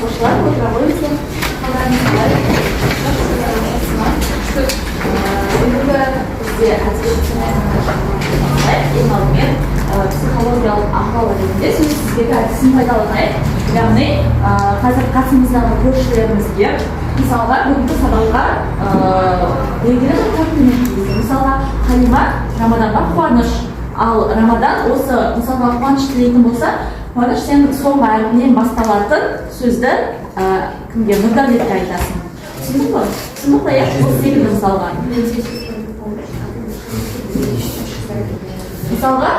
оқушылар отыра қойыңыздар. Қалдарыңыз қалай? Бүгінгі бізде ең алдымен психологиялық ахуал ретінде сөздегі әдісін пайдаланайық. Яғни қазір қасымыздағы көршілерімізге мысалға бүгінгі сабаққа белгілі бір тәттімен келеді. Мысалға Халима Рамаданға қуаныш, ал Рамадан осы мысалға қуаныш тілейтін болса, қуаныш сен соңғы әріпінен басталатын сөзді кімге Нұрдәулетке айтасың. Түсіндің бе? Түсіндің бе? Осы секілді мысалға. Мысалға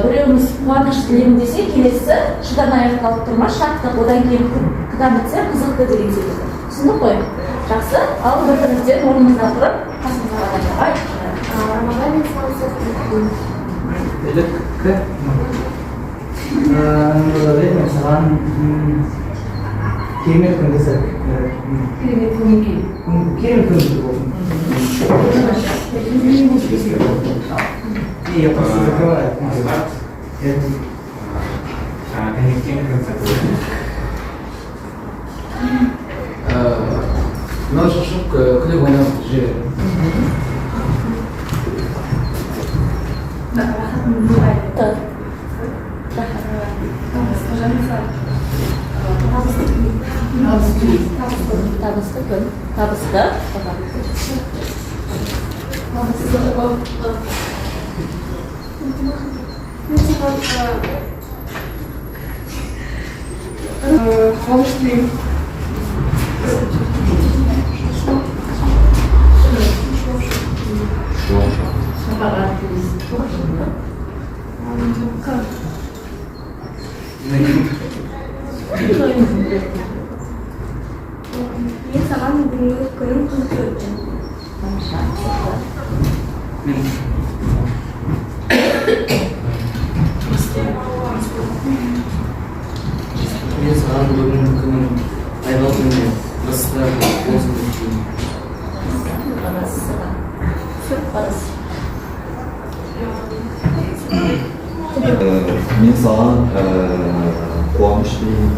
біреуміз қуаныш тілеймін десе, келесі шыдан аяқталып тұрма, шаттық, одан кейін күтам бітсе қызықты деген секілді. Түсіндің ғой? Жақсы. Ал бір-біріңізден орныңызда тұрып, қасыңызға айтайық. Рамадан мен салысы мен саған керемет күн жасап керемет күн болсын. мынау шошып күліп ойнап жүреді. Табысты күн. Табысты. қуаныш тілеймін. Мен саған бүгінгі күнің қызықты өтсін. Мен саған бүгінгі күнің айлық күніне ыстық болсын деп тілеймін. Мен саған қуаныш тілеймін.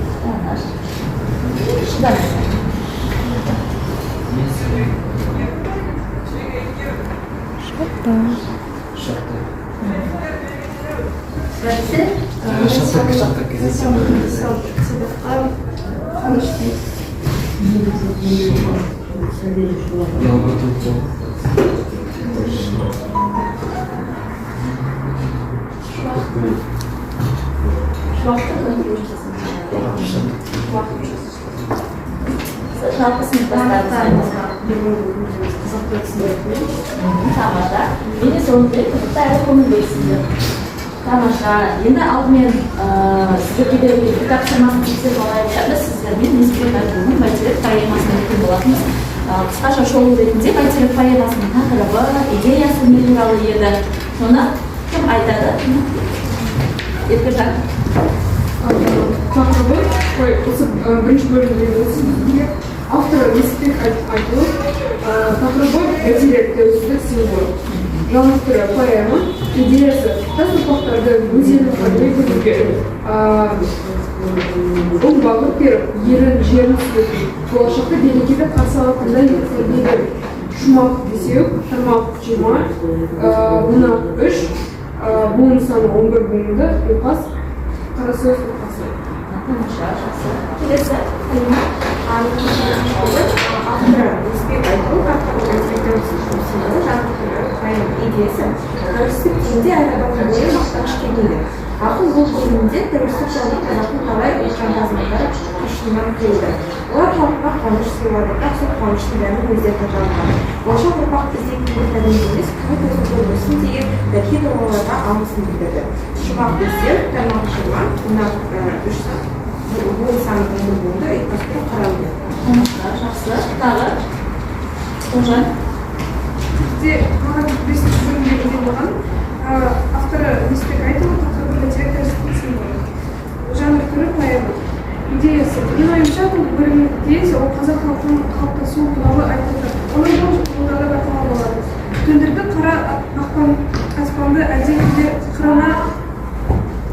Шаттық кездесем Сабаққа қуаныш тілеймін. Жалпы сыныптастарымыз тамаша. Мен соны біліп, тіпті әлі көңіл бөлсіздер. Тамаша. Енді алдымен сіздерге берген тапсырмасын тексеріп алайық. Біз сіздермен Несіпбек Айтұлының бәйтерек поэмасын оқитын боламыз. Қысқаша шолу ретінде бәйтерек поэмасының тақырыбы, идеясы не туралы еді. Соны кім айтады? Еркежан. Тақырыбы осы бірінші бөлімде сізге авторы Несіпбек Айтұлы. Тақырыбы бәйтерек тәуелсіздік символы. Жанр түрі поэма, идеясы жас ұрпақтарды өздерінің қалпына көтеруге оң бағыт беріп, елін жерін сүретін, болашақта берекеті қарсы алатындай тәрбие шумақ бесеу, тармақ 20, бұна 3, буын саны 11 буынды ұйқас, қара сөз ұйқасы. Тамаша, жақсы. Келесі, Халима. Авторы Несіпбек Айтұлы, идеясы. Тәуелсіздік дегенде әр адамның ойы мақтанышқа келеді. Ақыл ол көңілінде тәуелсіздік жайлы қазақтың талай ұлтжанды азаматтары құлшынынан келді. Олар халыққа қуаныш сыйлады, бірақ сол қуаныштың бәрін өздеріне жалған. Болашақ ұрпақ іздейтін тәлімде емес, күні көзі болсын деген дәки дұғаларға алғысын білдірді. Шумақ бесеу, тармақ 20, мына 3 буын саны 11 буынды ұйқастыру қаралды. Жақсы. Тағы? Олжан? Бізде маған 5-ші бөлімде келген болған авторы Несіпбек Айтұлы, тақырыбы бәйтерек тәуелсіздік символы. Жанр түрі поэма. Идеясы. Менің ойымша бұл бөлімде ол қазақ халқының қалыптасуы туралы айтылды. Оның бұл жолдары байқауға болады. Төндірді қара аспанды әлдекімде қырына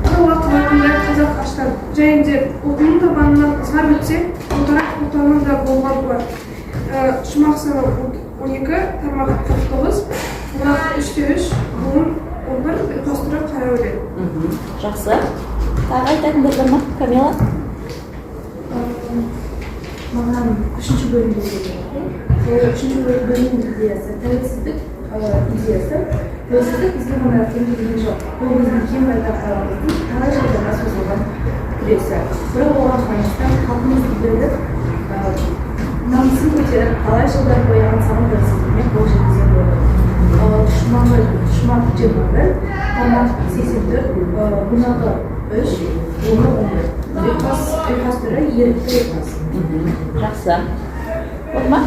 қыруға қылатындай қазақ аштан. Және де отының табанынан ызғар өтсе, 12, тамақ 49, олар 3-3, буын 11, ұйқастырып қарай өледі. Жақсы. Тағы айтатын бір ма, Камила? Маған үшінші бөлімде ол үшінші бөлімнің идеясы тәуелсіздік идеясы. Тәуелсіздік бізге ғана теңдеген жоқ. Ол біздің кең байтақтарымыздың талай жылдарға созылған күресі. Бірақ оған қарамастан халқымызды бірігіп, намысын көтеріп, талай жылдар бойы аңсаған тәуелсіздігіне қол жеткізген болды. Шумақ 21, тамақ 84, бұнағы 3, оны 11. Ұйқас түрі ерікті ұйқас. Жақсы. Болды ма?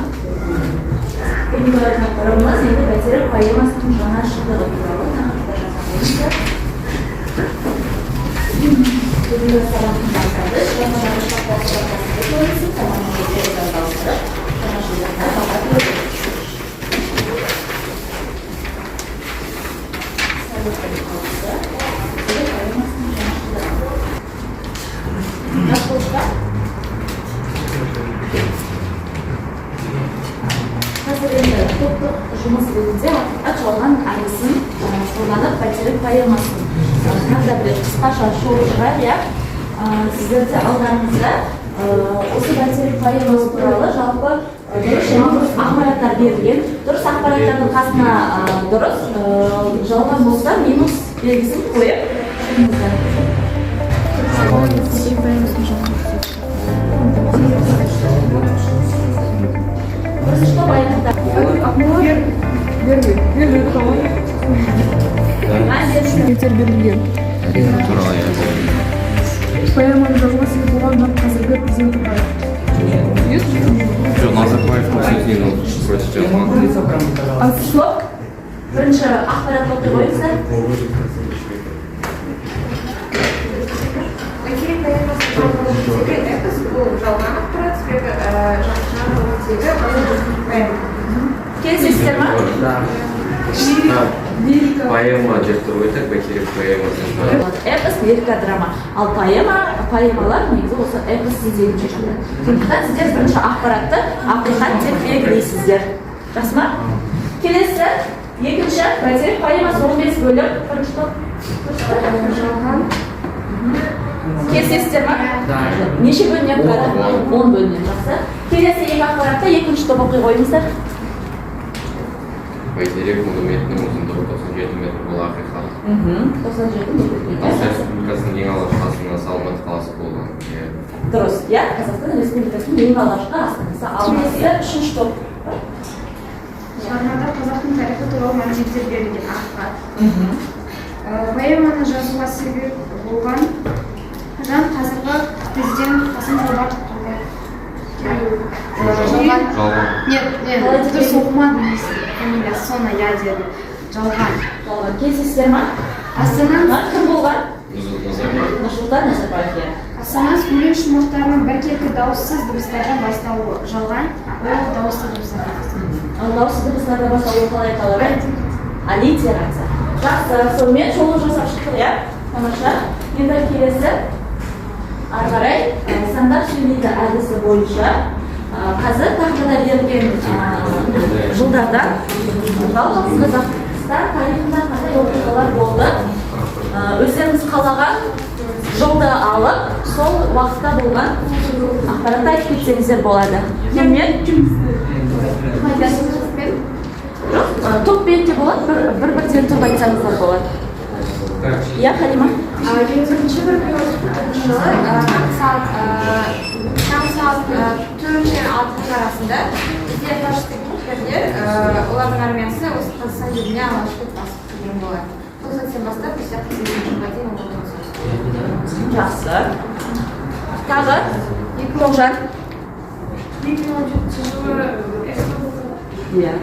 Бүгінгі тақырыбымыз енді бәйтерек поэмасының жаңа жылдығы туралы тақырыпта жасалған. Бүгінгі сабақтың мақсаты жаңадағы шақпақтағы көрінісі тамамдауды жасалдырып, жаңа жылдығына баға береді. Қазір енді топтық жұмыс ретінде аталған аңысын қолданып бәйтерек поэмасын тағы бір қысқаша шолу шығар, иә. Сіздерде алдарыңызда осы бәйтерек поэмасы туралы жалпы дұрыс ақпараттар берілген. Дұрыс ақпараттардың қасына дұрыс, жалған болса минус белгісін қойып что баянда? Поэманы жазуға себеп болған қазіргі президент Тоқаев. Что, Назарбаевтың сөзінен против жазған? Слог? Бірінші ақпарат оқи қойыңыздар. Бәйтерек поэмасының эпос бұл жалған ақпарат, себебі Келісесіздер ма? Поэма деп тұр өтіп, Бәйтерек поэмасын. Эпос, лирика, драма. Ал поэмалар негізі осы эпос дегенше жатады. Сондықтан сіздер бірінші ақпаратты ақиқат деп белгілейсіздер. Жақсы ма? Келесі, екінші бәйтерек поэмасы 15 бөлім. Бірінші топ. жалған. Келісесіздер ма? Неше бөлімнен тұрады? 10 бөлімнен. Жақсы. Келесі екі ақпаратта екінші топ оқи қойыңыздар. Бәйтерек монументінің ұзындығы 97 метр бұл ақиқат. 97 метр. Қазақстан Республикасының ең алғашқы астанасы Алматы қаласы болған. Дұрыс, иә? Қазақстан Республикасының ең алғашқы астанасы Алматы. Үшінші топ. Шығармада қазақтың тарихы туралы мәліметтер берілген ақиқат. Поэманы жазуға себеп болған жан қазіргі президент Қасым-Жомарт Жалған. Нет, дұрыс оқымадым фамилиясы, соны я деді. Жалған. Келісесіздер ма? Астана Кім болған? Назарбаев. Нұрсұлтан Назарбаев. Астана сөйлеу шумақтарының біркелкі дауыссыз дыбыстардан басталуы. Жалған, ол дауысты дыбыстардан. Ал дауыссыз дыбыстардан басталуы қалай аталады? Аллитерация. Жақсы, сонымен шолу жасап шықтық, иә? Тамаша. Енді келесі ары қарай стандарт сөйлейді әдісі бойынша қазір тақтада берілген жылдарда жалпы Қазақстан тарихында қандай оқиғалар болды, өздеріңіз қалаған жылды алып, сол уақытта болған ақпаратты айтып кетсеңіздер болады. Кіммен? Топпен де болады, бір-бірден тұрып айтсаңыздар болады. Иә, Халима? 21-ші жылы таң сағат 4 мен 6 арасында бізде фашистік күштерлер олардың армиясы осы Қазақстан жеріне алғашқы басып кірген болады. Сол сәттен бастап біз сияқты жылға дейін отырмыз. Жақсы. Тағы? Тоғжан? 2017 жылы Иә.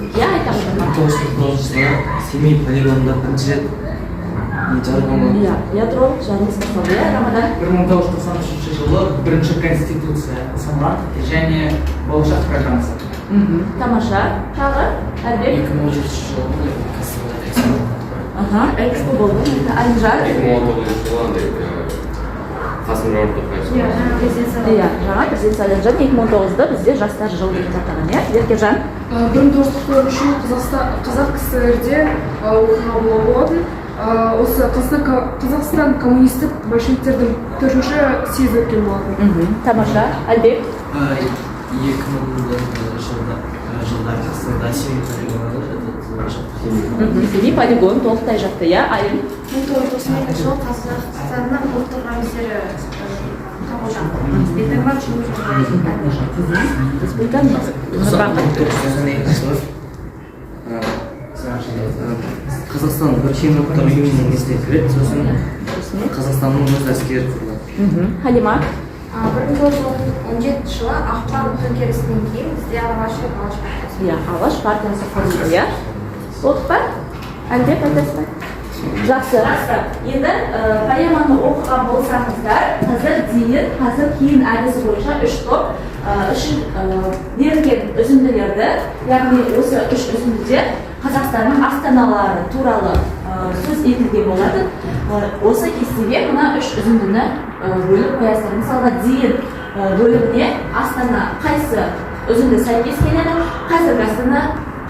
Иә, айтамын. 1949 жылы Семей полигонында бірінші рет жарылған. Иә, ядролық жарылыс басталды, иә, Рамадан? 1993 жылы бірінші конституция ұсынылған және болашақ программасы. Тамаша. Тағы? Әрбек? 2013 жылы Экспо болды. Әлімжан? 2019 жылы андай Қасым-Жомарт Тоқаев. Иә, жаңа президент сайланған 2019-да бізде жастар жылы деп атаған, иә? Еркежан. 1994 жылы қазақ КСР-де оқиға болатын. Осы Қазақстан коммунистік большевиктердің 4-ші съезі өткен болатын. Тамаша. Әлбек. 2000 жылдар Семей полигон толықтай жатты, иә? Айым. 1992 жылы Қазақстанның ұлттық рәміздері қабылданды. Республиканың Қазақстан біріккен ұлттар ұйымының несіне кіреді, сосын Қазақстанның өз әскері құрылады. Халима. 1917 жылы ақпан төңкерісінен кейін бізде алғаш рет алаш партиясы. Иә, алаш партиясы құрылды, иә? Болды па? Әлбек айтасыз ба? Жақсы. Енді поэманы оқыған болсаңыздар, қазір кейін әдісі бойынша 3 топ үшін берілген үзінділерді, яғни осы 3 үзіндіде Қазақстанның астаналары туралы сөз етілген болады. Осы кестеге мына 3 үзіндіні бөліп қоясыздар. Мысалға дейін бөлігіне Астана қайсы үзінді сәйкес келеді, қазіргі Астана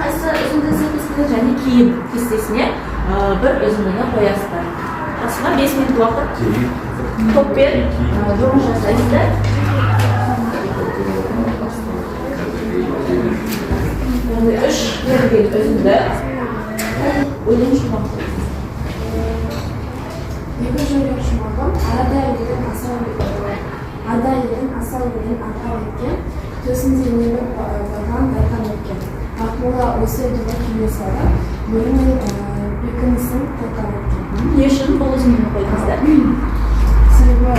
қайсы үзінді сәйкес келеді және кейін кестесіне бір үзіндіні қоясыздар. Осыға 5 минут уақыт топпен жұмыс жасайсыздар. Яғни 3 берілген үзінді өлең шумақ қойсыз. Екінші өлең шумағым арада елдің асау елдің арқар еткен, төсінде небір барған дархан еткен. Ақмола осы үйдегі кенесары бөлімен бекінісін толтар еткен. Не үшін бұл үзіндіні қойдыңыздар? Себебі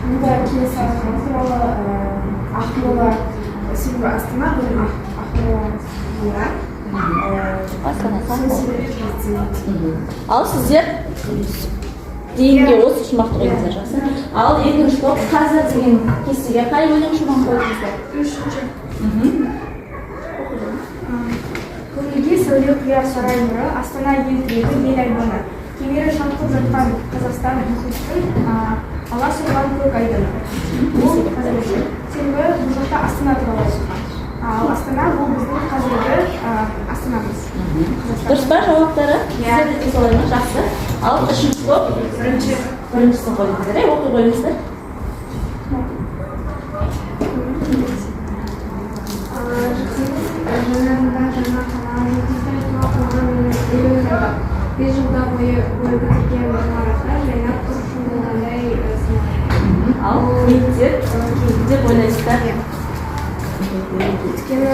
мұнда кенесары туралы Ақмола, себебі Астана бөлім Ақмола Ал сіздер дейінге осы шумақты қойдыңыздар, жақсы. Ал екінші топ қазір деген кестеге қай өлең шумағын қойдыңыздар? Үшінші. Көңілге сәуле құяр сарай нұры, Астана ел тірегі ел айманы. Кемері шалқып жатқан Қазақстан мұхиттың алаш ұрған көк айдыны. Бұл қазіргі. Себебі бұл жақта Астана туралы шыққан. Ал Астана бұл біздің қазіргі Астанамыз. Дұрыс па жауаптары? Сіздерді де солай ма? Жақсы. Ал үшінші топ? Біріншісін қойдыңыздар, оқи қойыңыздар. Бес жылда бойы бітірген ғимараттар жайнап тұрышын болғандай сынайды. Ал ниеттер деп ойлайсыздар. Өйткені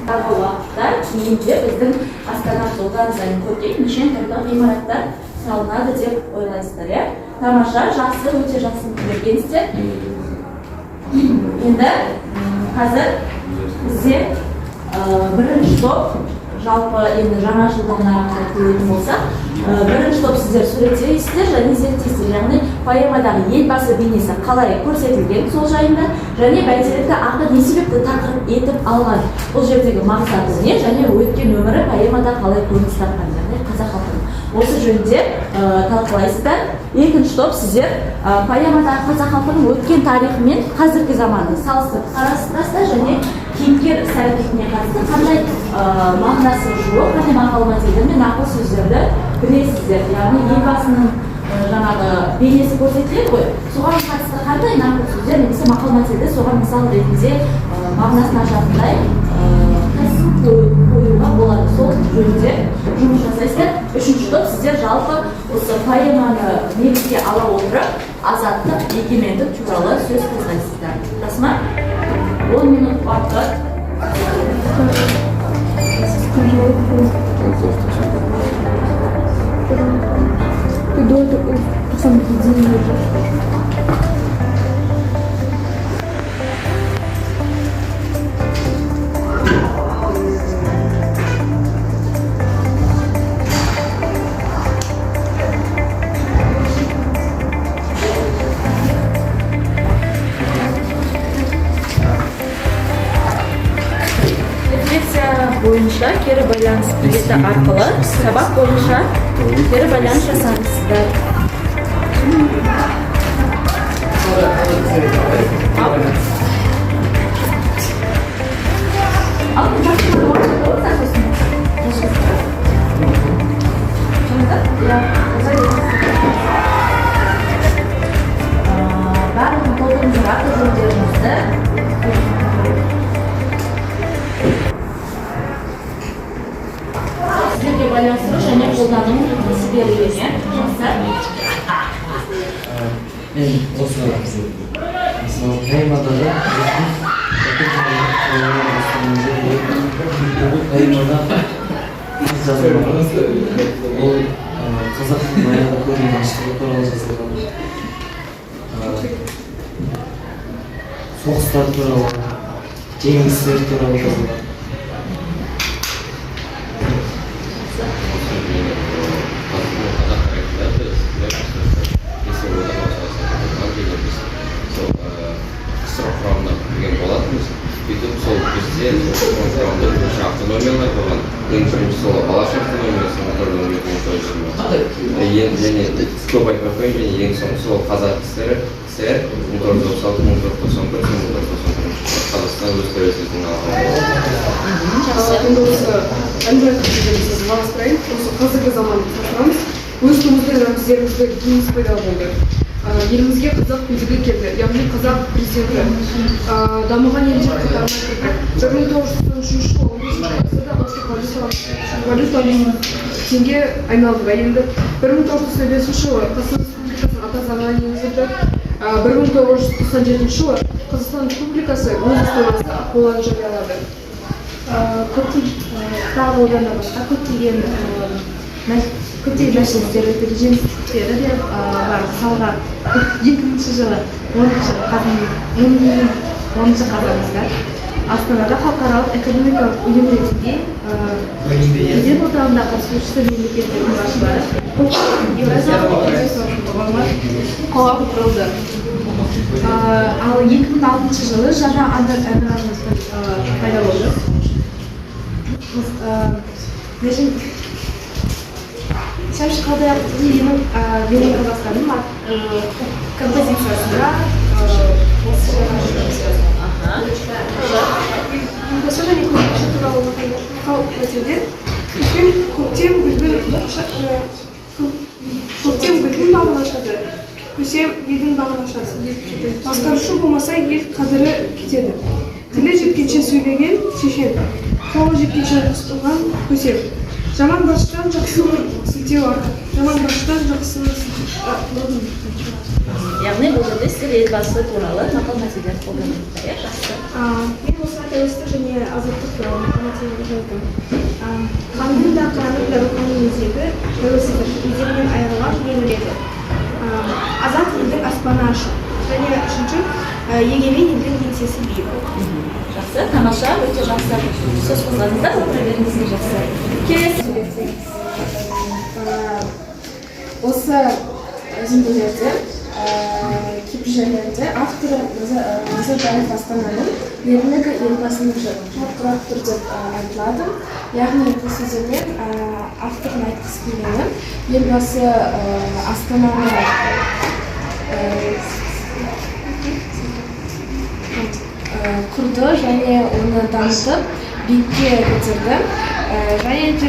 Тағы уақытта кейінде біздің Астана жылдан сайын көркейіп, неше түрлі ғимараттар салынады деп ойлайсыздар, иә? Тамаша, жақсы, өте жақсы білгенсіздер. Енді қазір бізде бірінші топ, жалпы енді жаңа жылдан ары келетін болса, бірінші топ сіздер суреттейсіздер және зерттейсіздер, яғни поэмадағы елбасы бейнесі қалай көрсетілген сол жайында және бәйтеректі ақын не себепті тақырып етіп алған, бұл жердегі мақсаты не және өткен өмірі поэмада қалай көрініс тапқан, яғни қазақ халқының. Осы жөнінде талқылайсыздар. Екінші топ сіздер поэмадағы қазақ халқының өткен тарихы мен қазіргі заманды салыстырып қарастырасыздар және кейіпкер іс-әрекетіне қатысты қандай мағынасы жоқ, қандай мақал-мәтелдер мен нақыл сөздерді білесіздер. Яғни елбасының жаңағы бейнесі көрсетіледі ғой, соған қатысты қандай нақыл сөздер немесе мақал-мәтелді соған мысал ретінде мағынасын ашатындай қоюға болады. Сол жөнінде жұмыс жасайсыздар. Үшінші топ сіздер жалпы осы поэманы негізге ала отырып азаттық, егемендік туралы сөз қозғайсыздар. Рас ма? 10 минут уақыт. Ты до этого сам день Здесь бойынша кері байланыс билеті арқылы сабақ бойынша кері байланыс жасаңыздар. Барлығын толтырыңызға көзілдеріңізді. Сіздерге байланыстыру және қолдану берілген. Мен осы мысалы таймадағы таймада жазылған ол қазақ баяғы көрген аштығы туралы жазылған, соғыстар туралы, жеңістер туралы жазылған. Сөйтіп сол кезде құрамында бірінші автономиялар болған. Ең бірінші сол Алаш автономиясы, және көп айтпай қояйын, және ең соңғы сол Қазақ ССР 1996-1991 Қазақстан өз тәуелсіздігін алған. Қазіргі заманды сақтырамыз. Өз туымызды рәміздерімізді киіміз пайда болды. Елімізге қазақ билігі келді, яғни қазақ президенті дамыған елдер қатарына кірді. 1993 жылы 15 валютаның теңге айналды. Енді 1995 жылы Қазақстан Республикасының ата заңына енгізілді. 1997 жылы Қазақстан Республикасы өз астанасы Ақмоланы жариялады. Тағы одан да басқа көптеген мәселелер жетістіктері де бар. Мысалға 2000 жылы 10 қазанында Астанада халықаралық экономикалық ұйым ретінде президент отауында қатысушысы мемлекеттердің басшылары Еуразиялық қоғам құрылды. Ал 2006 жылы жаңа әнұранымыз пайда болды. Шәмші Қалдаяқов менің Қазақстаным композициясында көктем гүлдің бағын ашады, көсем елдің бағын ашады. Басқарушы болмаса ел қадірі кетеді. Тілі жеткенше сөйлеген шешен, қолы жеткенше ұстаған көсем. Жаман басшыдан жақсыны сілтеу арқы. Жаман басшыдан жақсыны сілтеу. Яғни бұл жерде сіздер елбасы туралы мақал мәтелдер қолданыңыздар, иә, жақсы. Мен осыған тәуелсіздік және азаттық туралы мақал мәтелдерді жаздым. Ханның да қыранның да рухани өзегі тәуелсіздік өзегінен айырылған еңіреді. Азат елдің аспаны ашық. Және үшінші, егемен елдің еңсесі биік. Жақсы, тамаша, өте жақсы сөз қозғадыңыздар, отыра беріңіздер, жақсы. Келесі осы үзінділерде кейбір жерлерде авторы Назарбаев Астананың ерлігі елбасының жарқырап тұр деп айтылады. Яғни бұл сөздермен авторын айтқысы келгені елбасы Астананы құрды және оны дамытып биікке көтерді. Және де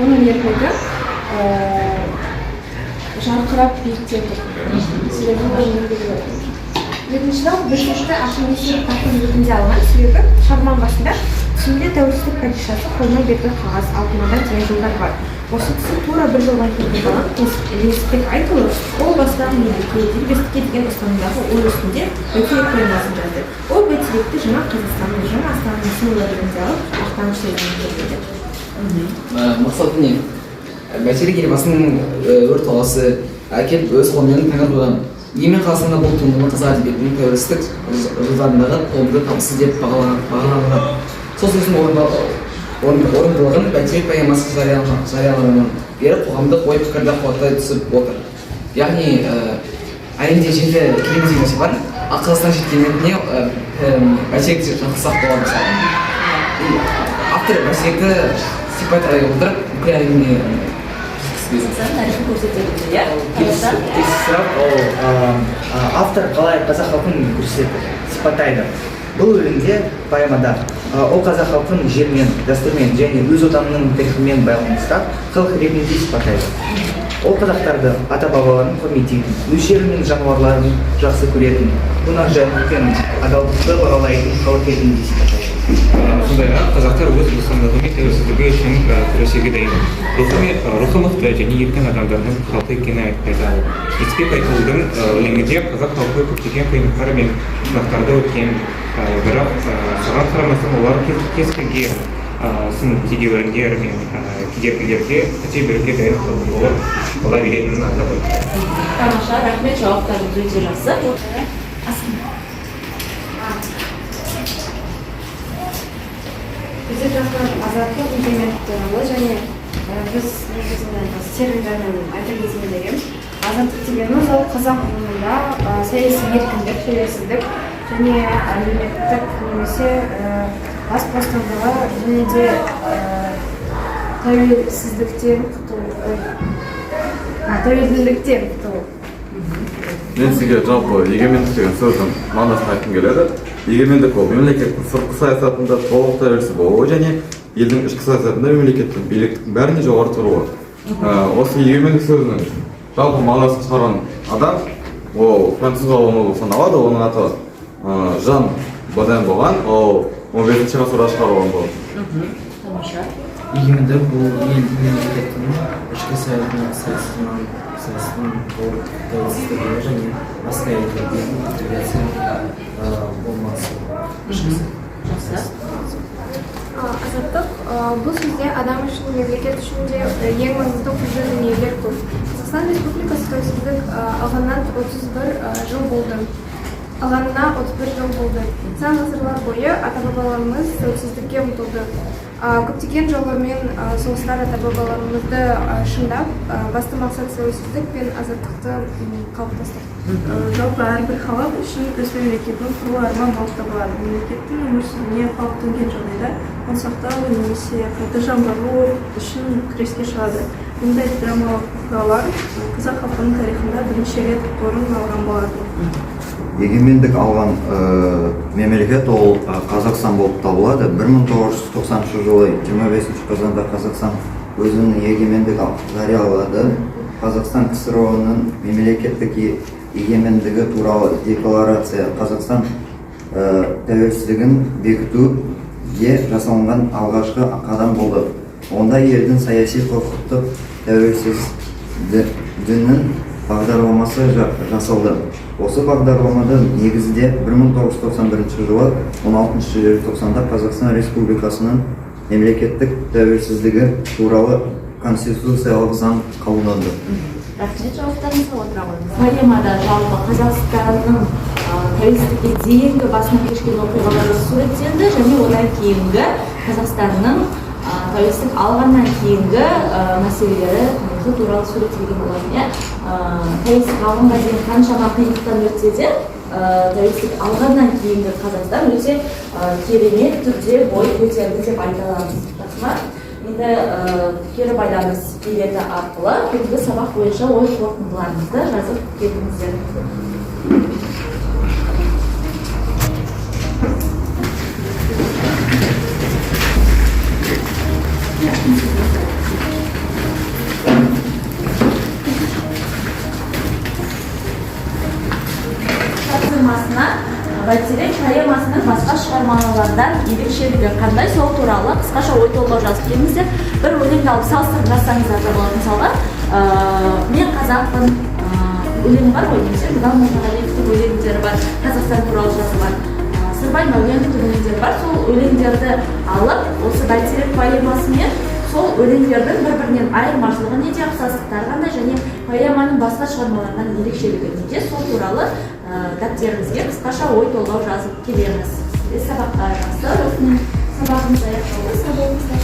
оның ерлігі жарқырап биікте тұр. Себебі ол еңбегі. Екіншіден, бір сөзді Ахмет тақырып ретінде алған себебі шығарманың басында түсінде тәуелсіздік падишасы қолына берген қағаз алтынада деген жылдар бар. Осы кісі тура бір жылдан кейін болған Лесбек Айтұлы ол бастаған дербестікке деген ұстанымдағы ой үстінде бәйтерек поэмасын жазды. Ол бәйтеректі жаңа Қазақстанның жаңа Астананың символы ретінде алып мақтаныш сезімін білдірді. Мақсаты не? Бәйтерек елбасының өр тұлғасы әкеліп өз қолымен таңдалған. Егемен Қазақстанда бұл туындыны қазақ әдебиетінің тәуелсіздік жылдарындағы толымды табысы деп бағаланған. Сол сөздің орындылығын бәйтерек поэмасы жарияланғаннан бері қоғамдық ой пікірді қуаттай түсіп отыр. Яғни әлемде жерде келеміз деген нәрсе бар. Қазақстан жеткеніне бәйтерек жақсақ болады мысалы. автор мәселеті сипаттай отырып бүкіл әлеміне тарихын көрсетеді, иә? Сұрақ ол автор қалай қазақ халқын көрсетеді, сипаттайды. Бұл өлеңде, поэмада ол қазақ халқын жермен, дәстүрмен және өз отанының тарихымен байланысты халық ретінде сипаттайды. Ол қазақтарды ата-бабаларын құрметтейтін, өз жері мен жануарларын жақсы көретін, қонақжайлық пен адалдықты бағалайтын халық ретінде сипаттайды. Сондай-ақ қазақтар өз бостандығы мен тәуелсіздігі үшін күресуге дайын. Рухы мықты және еркін адамдардың халқы екені айтады. Еспек Айтұлдың өлеңінде қазақ халқы көптеген қиындықтар мен сынақтарды өткен, бірақ соған қарамастан олар кез келген сын тегеуріндер мен кедергілерге төте беруге дайын болып бола беретінін атап өтті. Тамаша, рахмет, жауаптарыңыз өте жақсы. Бізде жақын азаттық егеменді туралы және біз терминдермен айта кетейін. Азаттық дегеніміз ол қазақ ұғымында саяси еркіндік, тәуелсіздік және әлеуметтік немесе бас бостандығы және де тәуелсіздіктен құтылу. Мен сізге жалпы егемендік деген сөздің мағынасын айтқым келеді. Егемендік ол мемлекеттің сыртқы саясатында толық тәуелсіз болуы және елдің ішкі саясатында мемлекеттің биліктің бәріне жоғары тұруы. Осы егемендік сөзінің жалпы мағынасын шығарған адам ол француз ғалымы болып саналады. Оның аты Жан Боден болған, ол 15-ші ғасырда шығарылған болды. Тамаша. Егемендік бұл ел мемлекеттің ішкі саясатының тәуелсіздігі және басқа елдердің интеграция болмасы. Азаттық бұл сөзде адам үшін, мемлекет үшін де ең маңызды құнды дүниелер көп. Қазақстан Республикасы тәуелсіздік алғаннан 31 жыл болды. Сан ғасырлар бойы ата-бабаларымыз тәуелсіздікке ұмтылды. Көптеген жолдармен соғыстар ата-бабаларымызды шыңдап, басты мақсат тәуелсіздік пен азаттықты қалыптастыру. Жалпы әрбір халық үшін өз мемлекетін құру арман болып табылады. Мемлекеттің өмір сүруіне қауіп төнген жағдайда оны сақтау немесе қайта жаңғырту үшін күреске шығады. Бұндай драмалық оқиғалар қазақ халқының тарихында бірнеше рет орын алған болатын. Егемендік алған мемлекет ол Қазақстан болып табылады. 1990 жылы 25 қазанда Қазақстан өзінің егемендік жариялады. Қазақстан КСРО-ның мемлекеттік егемендігі туралы декларация Қазақстан тәуелсіздігін бекітуге жасалынған алғашқы қадам болды. Онда елдің саяси құқықтық тәуелсіздігінің бағдарламасы жасалды. Осы бағдарламаның негізінде 1991 жылы 16 желтоқсанда Қазақстан Республикасының мемлекеттік тәуелсіздігі туралы конституциялық заң қабылданды. Рахмет, жауаптарыңызға отыра қойыңыз. Поэмада жалпы Қазақстанның тәуелсіздікке дейінгі басынан кешкен оқиғалары суреттелді және одан кейінгі Қазақстанның тәуелсіздік алғаннан кейінгі мәселелері туралы суреттелген болатын. Тәуелсіздік алғанға дейін қаншама қиындықтан өтсе де, тәуелсіздік алғаннан кейінгі Қазақстан өте керемет түрде бой көтерді деп айта аламыз. Енді кері байланыс билеті арқылы бүгінгі сабақ бойынша ой қорытындыларыңызды жазып келдіңіздер. Тапсырмасына Бәйтерек поэмасының басқа шығармалардан ерекшелігі қандай, сол туралы қысқаша ой толғау жазып келіңіздер. Бір өлеңді алып салыстырып жазсаңыздар да болады. Мысалға, мен қазақпын өлеңі бар ғой, немесе Бұдан Мұқағалиевтің өлеңдері бар, Қазақстан туралы жазылған. Сырбай Мәуленовтың өлеңдері бар. Сол өлеңдерді алып, осы Бәйтерек поэмасымен сол өлеңдердің бір-бірінен айырмашылығы неде, ұқсастықтары қандай және поэманың басқа шығармалардан ерекшелігі неде, сол туралы дәптеріңізге қысқаша ой толғау жазып келеміз. Сабаққа жақсы, осымен сабағымыз аяқталды. Сау болыңыздар.